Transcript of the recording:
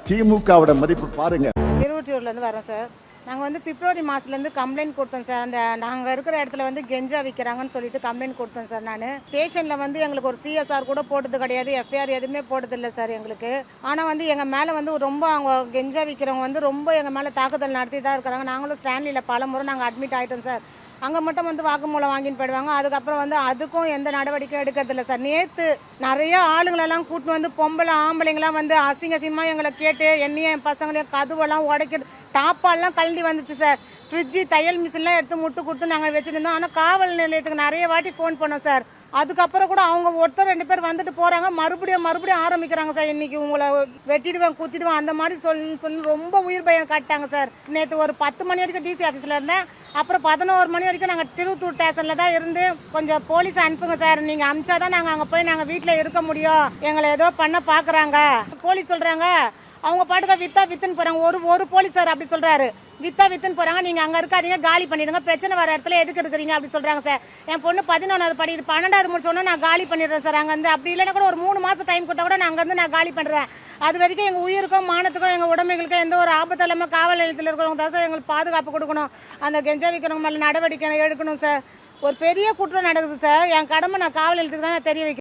திமுகவோட மதிப்பு பாருங்க. திருவொற்றியூர்லேருந்து வரேன் சார். நாங்கள் வந்து பிப்ரவரி மாதத்துலேருந்து கம்ப்ளைண்ட் கொடுத்தோம் சார். அந்த நாங்கள் இருக்கிற இடத்துல வந்து கெஞ்சா விற்கிறாங்கன்னு சொல்லிட்டு கம்ப்ளைண்ட் கொடுத்தோம் சார். நான் ஸ்டேஷனில் வந்து எங்களுக்கு ஒரு சிஎஸ்ஆர் கூட போட்டது கிடையாது, எஃப்ஐஆர் எதுவுமே போட்டதில்லை சார் எங்களுக்கு. ஆனால் வந்து எங்கள் மேலே வந்து ரொம்ப அவங்க கெஞ்சா விற்கிறவங்க வந்து ரொம்ப எங்கள் மேலே தாக்குதல் நடத்தி தான் இருக்கிறாங்க. நாங்களும் ஸ்டான்லியில் பல முறை நாங்கள் அட்மிட் ஆகிட்டோம் சார். அங்கே மட்டும் வந்து வாக்குமூலம் வாங்கின்னு போயிடுவாங்க. அதுக்கப்புறம் வந்து அதுக்கும் எந்த நடவடிக்கையும் எடுக்கிறதில்ல சார். நேற்று நிறைய ஆளுங்களெல்லாம் கூட்டின்னு வந்து பொம்பளை ஆம்பளைங்களாம் வந்து அசிங்கமாக எங்களை கேட்டு என்னையும் என் பசங்களையும் கதவெல்லாம் உடைக்க டாப்பாலாம் கழண்டி வந்துச்சு சார். ஃப்ரிட்ஜு தையல் மிஷின்லாம் எடுத்து முட்டு கொடுத்து நாங்கள் வச்சுட்டு இருந்தோம். ஆனால் காவல் நிலையத்துக்கு நிறைய வாட்டி ஃபோன் பண்ணோம் சார். அதுக்கப்புறம் கூட அவங்க ஒருத்தர் 2 பேர் வந்துட்டு போகிறாங்க, மறுபடியும் ஆரம்பிக்கிறாங்க சார். இன்றைக்கி உங்களை வெட்டிடுவேன் குத்திடுவேன் அந்த மாதிரி சொல்லி ரொம்ப உயிர் பயம் காட்டாங்க சார். நேற்று ஒரு 10 மணி வரைக்கும் டிசி ஆஃபீஸில் இருந்தேன். அப்புறம் 11 மணி வரைக்கும் நாங்கள் திருவத்தூர் ஸ்டேஷனில் தான் இருந்து கொஞ்சம் போலீஸ் அனுப்புங்க சார், நீங்கள் அனுப்பிச்சாதான் நாங்கள் அங்கே போய் நாங்கள் வீட்டில் இருக்க முடியும், எங்களை ஏதோ பண்ண பார்க்குறாங்க போலீஸ் சொல்கிறாங்க. அவங்க பாட்டுக்க வித்துன்னு போகிறாங்க. ஒரு போலீஸ் சார் அப்படி சொல்கிறாரு, வித்துன்னு போகிறாங்க, நீங்கள் அங்கே இருக்காதீங்க, காலி பண்ணிடுங்க, பிரச்சனை வர இடத்துல எதுக்கு இருக்கிறீங்க அப்படி சொல்கிறாங்க சார். என் பொண்ணு 11வது படிக்குது, 12வது முடிச்சோன்னா நான் காலி பண்ணிடுறேன் சார். அங்கே வந்து அப்படி இல்லைன்னா கூட ஒரு 3 மாதம் டைம் கொடுத்தா கூட நான் அங்கேருந்து நான் காலி பண்ணுறேன். அது வரைக்கும் எங்கள் உயிருக்கும் மானத்துக்கும் எங்கள் உடமைகளுக்கும் எந்த ஒரு ஆபத்து இல்லாமல் காவல் நிலையத்தில் இருக்கிறவங்க தான் சார் எங்களுக்கு பாதுகாப்பு கொடுக்கணும். அந்த கெஞ்சா விற்கிறவங்க மேலே நடவடிக்கை எடுக்கணும் சார். ஒரு பெரிய குற்றம் நடக்குது சார். என் கடமை நான் காவல் நிலையத்துக்கு தான் நான் தெரிய வைக்கிறேன்.